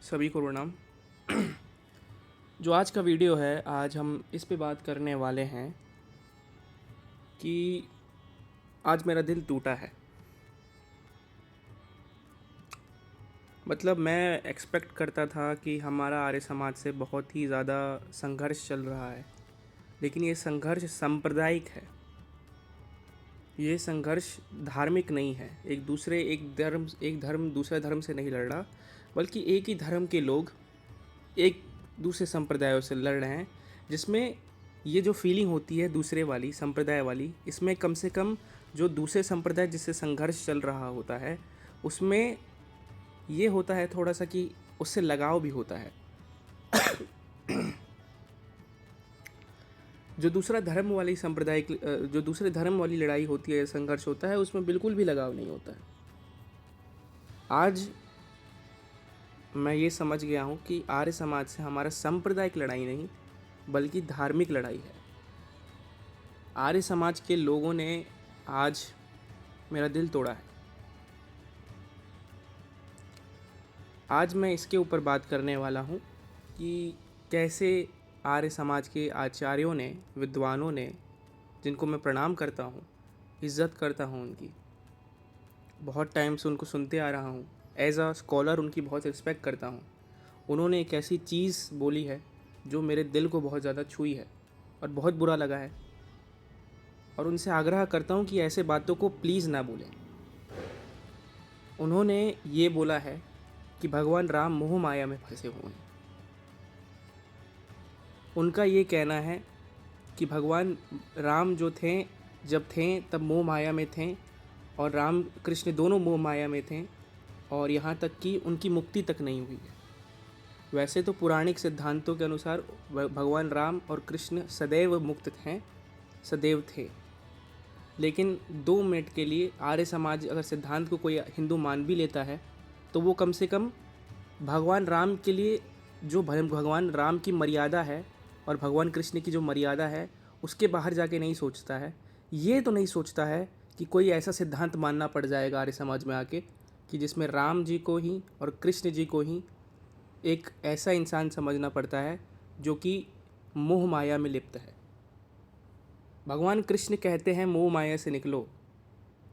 सभी को प्रणाम। जो आज का वीडियो है, आज हम इस पे बात करने वाले हैं कि आज मेरा दिल टूटा है। मतलब मैं एक्सपेक्ट करता था कि हमारा आर्य समाज से बहुत ही ज़्यादा संघर्ष चल रहा है, लेकिन ये संघर्ष सांप्रदायिक है। ये संघर्ष धार्मिक नहीं है। एक धर्म दूसरे धर्म से नहीं लड़ रहा, बल्कि एक ही धर्म के लोग एक दूसरे संप्रदायों से लड़ रहे हैं, जिसमें ये जो फीलिंग होती है दूसरे वाली संप्रदाय वाली, इसमें कम से कम जो दूसरे संप्रदाय जिससे संघर्ष चल रहा होता है उसमें ये होता है थोड़ा सा कि उससे लगाव भी होता है। जो दूसरा धर्म वाली सांप्रदायिक जो दूसरे धर्म वाली लड़ाई होती है, संघर्ष होता है, उसमें बिल्कुल भी लगाव नहीं होता है। आज मैं ये समझ गया हूँ कि आर्य समाज से हमारा सांप्रदायिक लड़ाई नहीं, बल्कि धार्मिक लड़ाई है। आर्य समाज के लोगों ने आज मेरा दिल तोड़ा है। आज मैं इसके ऊपर बात करने वाला हूँ कि कैसे आर्य समाज के आचार्यों ने, विद्वानों ने, जिनको मैं प्रणाम करता हूँ, इज़्ज़त करता हूँ उनकी, बहुत टाइम से उनको सुनते आ रहा हूँ, एज अ स्कॉलर उनकी बहुत रिस्पेक्ट करता हूँ। उन्होंने एक ऐसी चीज़ बोली है जो मेरे दिल को बहुत ज़्यादा छुई है और बहुत बुरा लगा है, और उनसे आग्रह करता हूँ कि ऐसे बातों को प्लीज़ ना बोलें। उन्होंने ये बोला है कि भगवान राम मोह माया में फंसे हुए हैं। उनका ये कहना है कि भगवान राम जो थे, जब थे तब मोह माया में थे, और राम कृष्ण दोनों मोह माया में थे, और यहाँ तक कि उनकी मुक्ति तक नहीं हुई है। वैसे तो पौराणिक सिद्धांतों के अनुसार भगवान राम और कृष्ण सदैव मुक्त हैं, सदैव थे। लेकिन 2 मिनट के लिए आर्य समाज अगर सिद्धांत को कोई हिंदू मान भी लेता है, तो वो कम से कम भगवान राम के लिए जो भगवान राम की मर्यादा है और भगवान कृष्ण की जो मर्यादा है, उसके बाहर जाके नहीं सोचता है। ये तो नहीं सोचता है कि कोई ऐसा सिद्धांत मानना पड़ जाएगा आर्य समाज में आके कि जिसमें राम जी को ही और कृष्ण जी को ही एक ऐसा इंसान समझना पड़ता है जो कि मोह माया में लिप्त है। भगवान कृष्ण कहते हैं मोह माया से निकलो,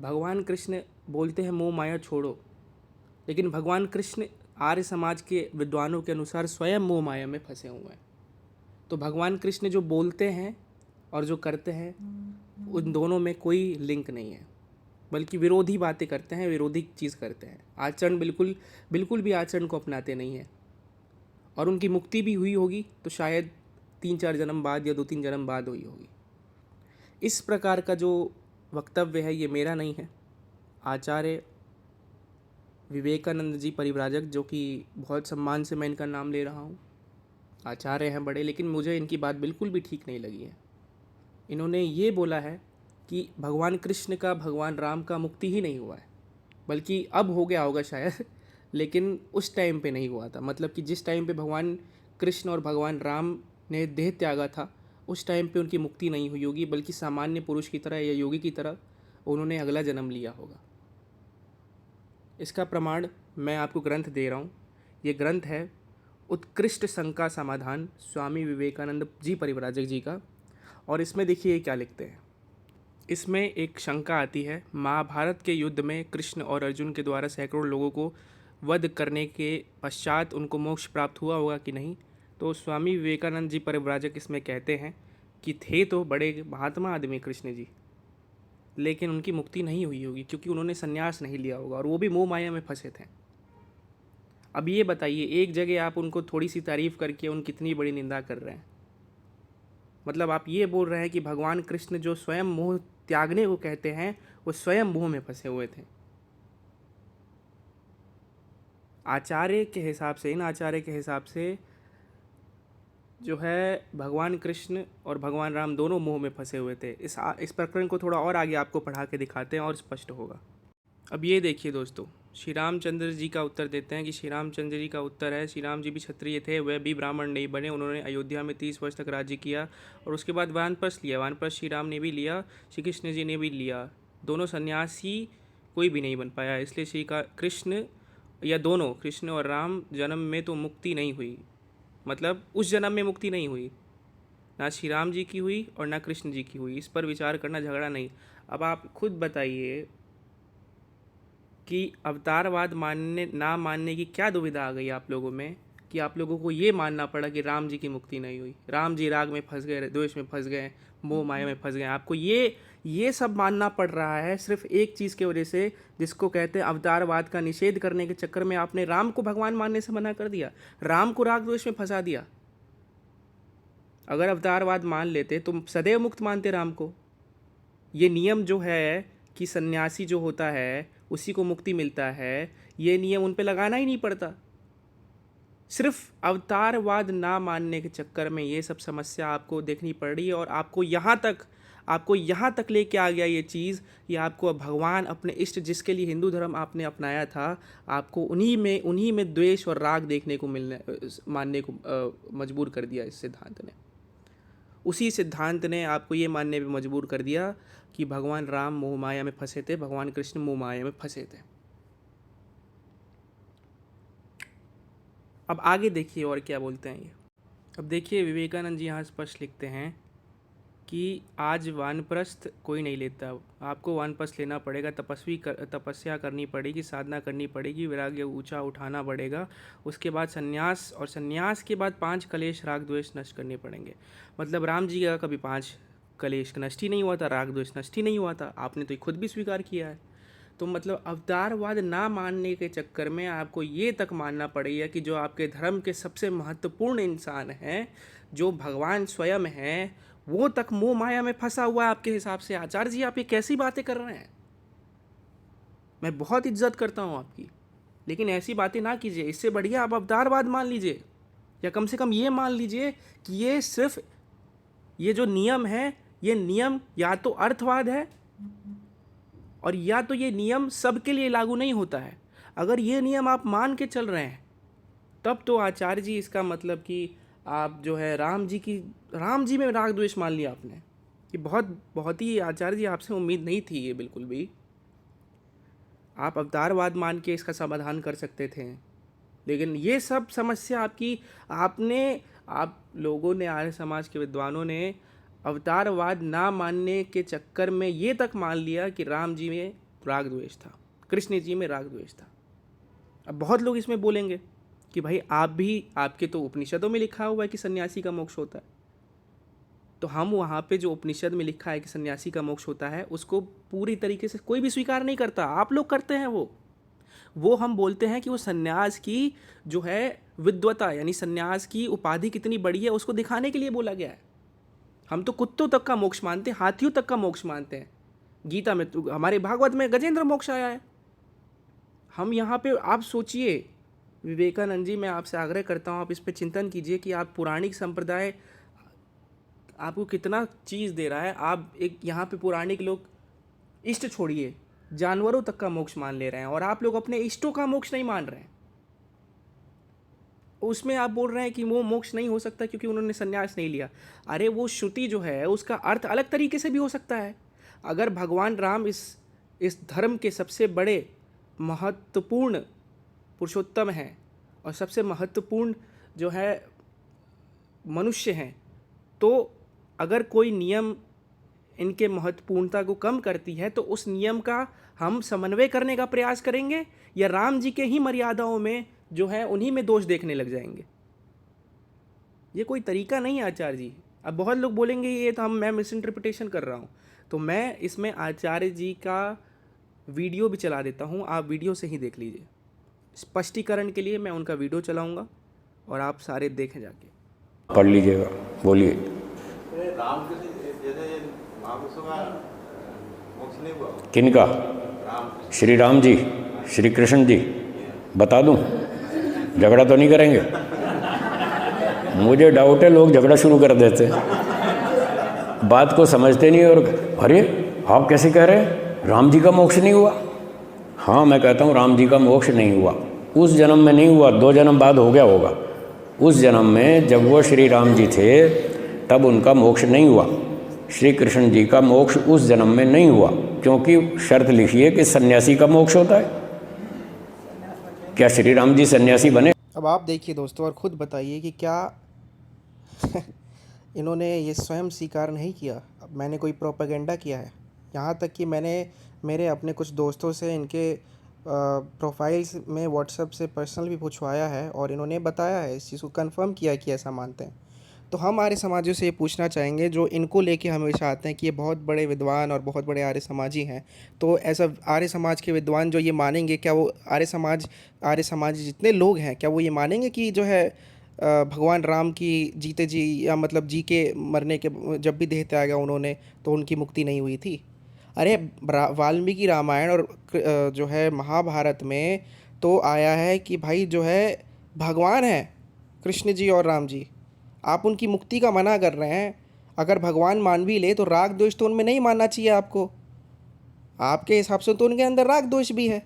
भगवान कृष्ण बोलते हैं मोह माया छोड़ो, लेकिन भगवान कृष्ण आर्य समाज के विद्वानों के अनुसार स्वयं मोह माया में फंसे हुए हैं। तो भगवान कृष्ण जो बोलते हैं और जो करते हैं, उन दोनों में कोई लिंक नहीं है, बल्कि विरोधी बातें करते हैं, विरोधी चीज़ करते हैं। आचरण बिल्कुल भी आचरण को अपनाते नहीं हैं। और उनकी मुक्ति भी हुई होगी तो शायद 3-4 जन्म बाद या 2-3 जन्म बाद हुई होगी। इस प्रकार का जो वक्तव्य है ये मेरा नहीं है। आचार्य विवेकानंद जी परिव्राजक, जो कि बहुत सम्मान से मैं इनका नाम ले रहा हूँ, आचार्य हैं बड़े, लेकिन मुझे इनकी बात बिल्कुल भी ठीक नहीं लगी है। इन्होंने ये बोला है कि भगवान कृष्ण का, भगवान राम का मुक्ति ही नहीं हुआ है, बल्कि अब हो गया होगा शायद, लेकिन उस टाइम पे नहीं हुआ था। मतलब कि जिस टाइम पे भगवान कृष्ण और भगवान राम ने देह त्यागा था, उस टाइम पे उनकी मुक्ति नहीं हुई होगी, बल्कि सामान्य पुरुष की तरह या योगी की तरह उन्होंने अगला जन्म लिया होगा। इसका प्रमाण मैं आपको ग्रंथ दे रहा हूँ। ये ग्रंथ है उत्कृष्ट शंका समाधान, स्वामी विवेकानंद जी परिव्राजक जी का। और इसमें देखिए क्या लिखते हैं। इसमें एक शंका आती है, महाभारत के युद्ध में कृष्ण और अर्जुन के द्वारा सैकड़ों लोगों को वध करने के पश्चात उनको मोक्ष प्राप्त हुआ होगा कि नहीं। तो स्वामी विवेकानंद जी परिव्राजक इसमें कहते हैं कि थे तो बड़े महात्मा आदमी कृष्ण जी, लेकिन उनकी मुक्ति नहीं हुई होगी, क्योंकि उन्होंने संन्यास नहीं लिया होगा, और वो भी मोह माया में फंसे थे। अब ये बताइए, एक जगह आप उनको थोड़ी सी तारीफ़ करके उनकी कितनी बड़ी निंदा कर रहे हैं। मतलब आप ये बोल रहे हैं कि भगवान कृष्ण जो स्वयं मोह त्यागने को कहते हैं, वो स्वयं मोह में फंसे हुए थे। आचार्य के हिसाब से, इन आचार्य के हिसाब से जो है भगवान कृष्ण और भगवान राम दोनों मोह में फंसे हुए थे। इस प्रकरण को थोड़ा और आगे आपको पढ़ा के दिखाते हैं और स्पष्ट होगा। अब ये देखिए दोस्तों, श्री रामचंद्र जी का उत्तर देते हैं कि श्री रामचंद्र जी का उत्तर है, श्री राम जी भी क्षत्रिय थे, वह भी ब्राह्मण नहीं बने। उन्होंने अयोध्या में 30 वर्ष तक राज्य किया और उसके बाद वानप्रस्थ लिया। वानप्रस्थ श्री राम ने भी लिया, श्री कृष्ण जी ने भी लिया। दोनों सन्यासी कोई भी नहीं बन पाया, इसलिए श्री का कृष्ण या दोनों कृष्ण और राम जन्म में तो मुक्ति नहीं हुई, मतलब उस जन्म में मुक्ति नहीं हुई, ना श्री राम जी की हुई और ना कृष्ण जी की हुई। इस पर विचार करना झगड़ा नहीं। अब आप खुद बताइए कि अवतारवाद मानने ना मानने की क्या दुविधा आ गई आप लोगों में कि आप लोगों को ये मानना पड़ा कि राम जी की मुक्ति नहीं हुई, राम जी राग में फंस गए, द्वेष में फंस गए, मोह माया में फंस गए। आपको ये सब मानना पड़ रहा है सिर्फ एक चीज़ की वजह से, जिसको कहते हैं अवतारवाद का निषेध करने के चक्कर में आपने राम को भगवान मानने से मना कर दिया, राम को राग द्वेष में फंसा दिया। अगर अवतारवाद मान लेते तो सदैव मुक्त मानते राम को। ये नियम जो है कि सन्यासी जो होता है उसी को मुक्ति मिलता है, ये नियम उन पे लगाना ही नहीं पड़ता। सिर्फ अवतारवाद ना मानने के चक्कर में ये सब समस्या आपको देखनी पड़ रही है, और आपको यहाँ तक लेके आ गया ये चीज़ कि आपको भगवान अपने इष्ट, जिसके लिए हिंदू धर्म आपने अपनाया था, आपको उन्हीं में द्वेष और राग देखने को मानने को मजबूर कर दिया इस सिद्धांत ने। उसी सिद्धांत ने आपको ये मानने पे मजबूर कर दिया कि भगवान राम मोह माया में फंसे थे, भगवान कृष्ण मोह माया में फंसे थे। अब आगे देखिए और क्या बोलते हैं ये। अब देखिए विवेकानंद जी यहाँ स्पष्ट लिखते हैं कि आज वानप्रस्थ कोई नहीं लेता, आपको वानप्रस्थ लेना पड़ेगा, तपस्या करनी पड़ेगी, साधना करनी पड़ेगी, वैराग्य ऊंचा उठाना पड़ेगा, उसके बाद संन्यास, और संन्यास के बाद 5 कलेश राग द्वेष नष्ट करने पड़ेंगे। मतलब राम जी का कभी 5 कलेश नष्ट ही नहीं हुआ था, राग द्वेष नष्ट ही नहीं हुआ था, आपने तो खुद भी स्वीकार किया है। तो मतलब अवतारवाद ना मानने के चक्कर में आपको ये तक मानना पड़ेगा कि जो आपके धर्म के सबसे महत्वपूर्ण इंसान हैं, जो भगवान स्वयं हैं, वो तक मोह माया में फंसा हुआ है आपके हिसाब से। आचार्य जी आप ये कैसी बातें कर रहे हैं? मैं बहुत इज्जत करता हूँ आपकी, लेकिन ऐसी बातें ना कीजिए। इससे बढ़िया आप अवतारवाद मान लीजिए, या कम से कम ये मान लीजिए कि ये सिर्फ ये जो नियम है, ये नियम या तो अर्थवाद है और या तो ये नियम सबके लिए लागू नहीं होता है। अगर ये नियम आप मान के चल रहे हैं तब तो आचार्य जी इसका मतलब कि आप जो है राम जी में राग द्वेष मान लिया आपने। ये बहुत ही आचार्य जी आपसे उम्मीद नहीं थी ये बिल्कुल भी। आप अवतारवाद मान के इसका समाधान कर सकते थे, लेकिन ये सब समस्या आप लोगों ने, आर्य समाज के विद्वानों ने अवतारवाद ना मानने के चक्कर में ये तक मान लिया कि राम जी में राग द्वेष था, कृष्ण जी में राग द्वेष था। अब बहुत लोग इसमें बोलेंगे कि भाई आपके तो उपनिषदों में लिखा हुआ है कि सन्यासी का मोक्ष होता है। तो हम वहाँ पे जो उपनिषद में लिखा है कि सन्यासी का मोक्ष होता है उसको पूरी तरीके से कोई भी स्वीकार नहीं करता। आप लोग करते हैं वो हम बोलते हैं कि वो सन्यास की जो है विद्वता, यानी सन्यास की उपाधि कितनी बड़ी है, उसको दिखाने के लिए बोला गया है। हम तो कुत्तों तक का मोक्ष मानते हैं, हाथियों तक का मोक्ष मानते हैं। गीता में तो, हमारे भागवत में गजेंद्र मोक्ष आया है। हम यहाँ पे, आप सोचिए विवेकानंद जी, मैं आपसे आग्रह करता हूँ आप इस पे चिंतन कीजिए कि आप पौराणिक संप्रदाय आपको कितना चीज़ दे रहा है। आप एक यहाँ पे पौराणिक लोग इष्ट छोड़िए, जानवरों तक का मोक्ष मान ले रहे हैं, और आप लोग अपने इष्टों का मोक्ष नहीं मान रहे हैं। उसमें आप बोल रहे हैं कि वो मोक्ष नहीं हो सकता क्योंकि उन्होंने संन्यास नहीं लिया। अरे वो श्रुति जो है उसका अर्थ अलग तरीके से भी हो सकता है। अगर भगवान राम इस धर्म के सबसे बड़े महत्वपूर्ण पुरुषोत्तम हैं और सबसे महत्वपूर्ण जो है मनुष्य हैं, तो अगर कोई नियम इनके महत्वपूर्णता को कम करती है तो उस नियम का हम समन्वय करने का प्रयास करेंगे, या राम जी के ही मर्यादाओं में जो है उन्हीं में दोष देखने लग जाएंगे। ये कोई तरीका नहीं है आचार्य जी। अब बहुत लोग बोलेंगे ये तो मैं मिस इंटरप्रिटेशन कर रहा हूँ, तो मैं इसमें आचार्य जी का वीडियो भी चला देता हूँ, आप वीडियो से ही देख लीजिए। स्पष्टीकरण के लिए मैं उनका वीडियो चलाऊँगा और आप सारे देखें जाके, पढ़ लीजिएगा। बोलिए। किनका? श्री राम जी, श्री कृष्ण जी। बता दूं? झगड़ा तो नहीं करेंगे? मुझे डाउट है लोग झगड़ा शुरू कर देते, बात को समझते नहीं। और अरे आप कैसे कह रहे हैं राम जी का मोक्ष नहीं हुआ? हाँ, मैं कहता हूँ राम जी का मोक्ष नहीं हुआ। उस जन्म में नहीं हुआ, 2 जन्म बाद हो गया होगा। उस जन्म में जब वो श्री राम जी थे तब उनका मोक्ष नहीं हुआ। श्री कृष्ण जी का मोक्ष उस जन्म में नहीं हुआ, क्योंकि शर्त लिखी है कि सन्यासी का मोक्ष होता है। क्या श्री राम जी सन्यासी बने? अब आप देखिए दोस्तों और ख़ुद बताइए कि क्या इन्होंने ये स्वयं स्वीकार नहीं किया। अब मैंने कोई प्रोपेगेंडा किया है? यहाँ तक कि मैंने मेरे अपने कुछ दोस्तों से इनके प्रोफाइल्स में व्हाट्सएप से पर्सनल भी पूछवाया है और इन्होंने बताया है, इस चीज़ को कंफर्म किया है कि ऐसा मानते हैं। तो हम आर्य समाजियों से ये पूछना चाहेंगे जो इनको लेके हमेशा आते हैं कि ये बहुत बड़े विद्वान और बहुत बड़े आर्य समाजी हैं, तो ऐसा आर्य समाज के विद्वान जो ये मानेंगे, क्या वो आर्य समाज जितने लोग हैं क्या वो ये मानेंगे कि जो है भगवान राम की जीते जी या मतलब जी के मरने के जब भी देह त्यागा उन्होंने तो उनकी मुक्ति नहीं हुई थी? अरे वाल्मीकि रामायण और जो है महाभारत में तो आया है कि भाई जो है भगवान है कृष्ण जी और राम जी, आप उनकी मुक्ति का मना कर रहे हैं। अगर भगवान मान भी ले तो राग द्वेष तो उनमें नहीं मानना चाहिए आपको। आपके हिसाब से तो उनके अंदर राग द्वेष भी है।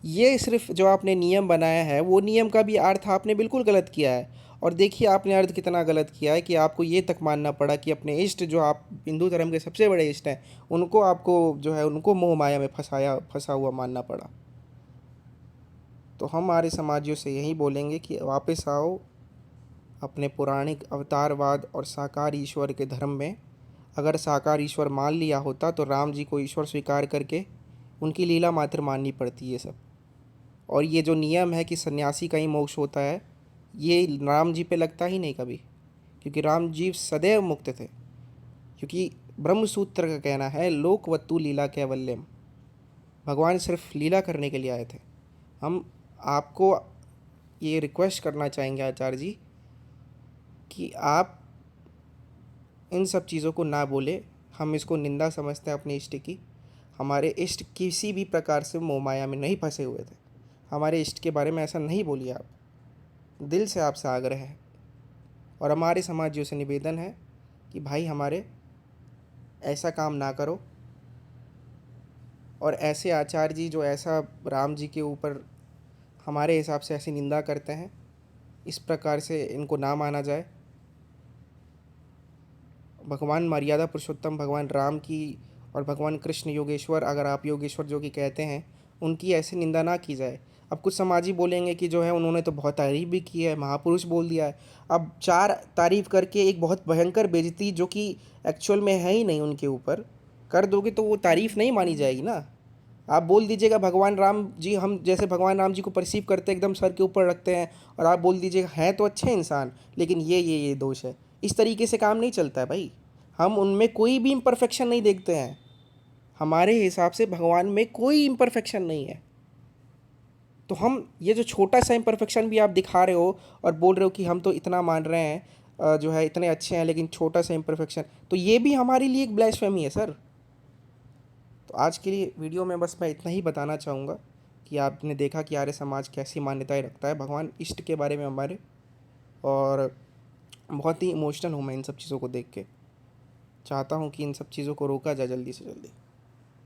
ये सिर्फ जो आपने नियम बनाया है वो नियम का भी अर्थ आपने बिल्कुल गलत किया है। और देखिए आपने अर्थ कितना गलत किया है कि आपको ये तक मानना पड़ा कि अपने इष्ट जो आप हिंदू धर्म के सबसे बड़े इष्ट हैं उनको आपको जो है उनको मोह माया में फंसा हुआ मानना पड़ा। तो हम आर्य समाजियों से यही बोलेंगे कि वापस आओ अपने पौराणिक अवतारवाद और साकार ईश्वर के धर्म में। अगर साकार ईश्वर मान लिया होता तो राम जी को ईश्वर स्वीकार करके उनकी लीला मात्र माननी पड़ती है सब। और ये जो नियम है कि सन्यासी का ही मोक्ष होता है, ये राम जी पे लगता ही नहीं कभी, क्योंकि राम जी सदैव मुक्त थे। क्योंकि ब्रह्मसूत्र का कहना है लोकवत्तु लीला कैवल्यम, भगवान सिर्फ लीला करने के लिए आए थे। हम आपको ये रिक्वेस्ट करना चाहेंगे आचार्य जी कि आप इन सब चीज़ों को ना बोले। हम इसको निंदा समझते हैं अपने इष्ट की। हमारे इष्ट किसी भी प्रकार से मोह माया में नहीं फंसे हुए थे। हमारे इष्ट के बारे में ऐसा नहीं बोलिए आप। दिल से आपसे आग्रह है और हमारे समाजियों से निवेदन है कि भाई हमारे ऐसा काम ना करो। और ऐसे आचार्य जी जो ऐसा राम जी के ऊपर हमारे हिसाब से ऐसी निंदा करते हैं, इस प्रकार से इनको ना माना जाए। भगवान मर्यादा पुरुषोत्तम भगवान राम की और भगवान कृष्ण योगेश्वर, अगर आप योगेश्वर जो कि कहते हैं, उनकी ऐसी निंदा ना की जाए। अब कुछ समाजी बोलेंगे कि जो है उन्होंने तो बहुत तारीफ़ भी की है, महापुरुष बोल दिया है। अब 4 तारीफ़ करके एक बहुत भयंकर बेइज्जती जो कि एक्चुअल में है ही नहीं उनके ऊपर कर दोगे तो वो तारीफ़ नहीं मानी जाएगी ना। आप बोल दीजिएगा भगवान राम जी, हम जैसे भगवान राम जी को परसीव करते हैं एकदम सर के ऊपर रखते हैं, और आप बोल दीजिएगा हैं तो अच्छे इंसान लेकिन ये दोष है। इस तरीके से काम नहीं चलता है भाई। हम उनमें कोई भी इम्परफेक्शन नहीं देखते हैं। हमारे हिसाब से भगवान में कोई इम्परफेक्शन नहीं है। तो हम ये जो छोटा सा इम्परफेक्शन भी आप दिखा रहे हो और बोल रहे हो कि हम तो इतना मान रहे हैं, जो है इतने अच्छे हैं, लेकिन छोटा सा इम्परफेक्शन, तो ये भी हमारे लिए एक ब्लैस्फेमी है सर। तो आज के लिए वीडियो में बस मैं इतना ही बताना चाहूँगा कि आपने देखा कि आर्य समाज कैसी मान्यताएं रखता है भगवान इष्ट के बारे में हमारे, और बहुत ही इमोशनल हूँ मैं इन सब चीज़ों को देख के। चाहता हूँ कि इन सब चीज़ों को रोका जाए जल्दी से जल्दी।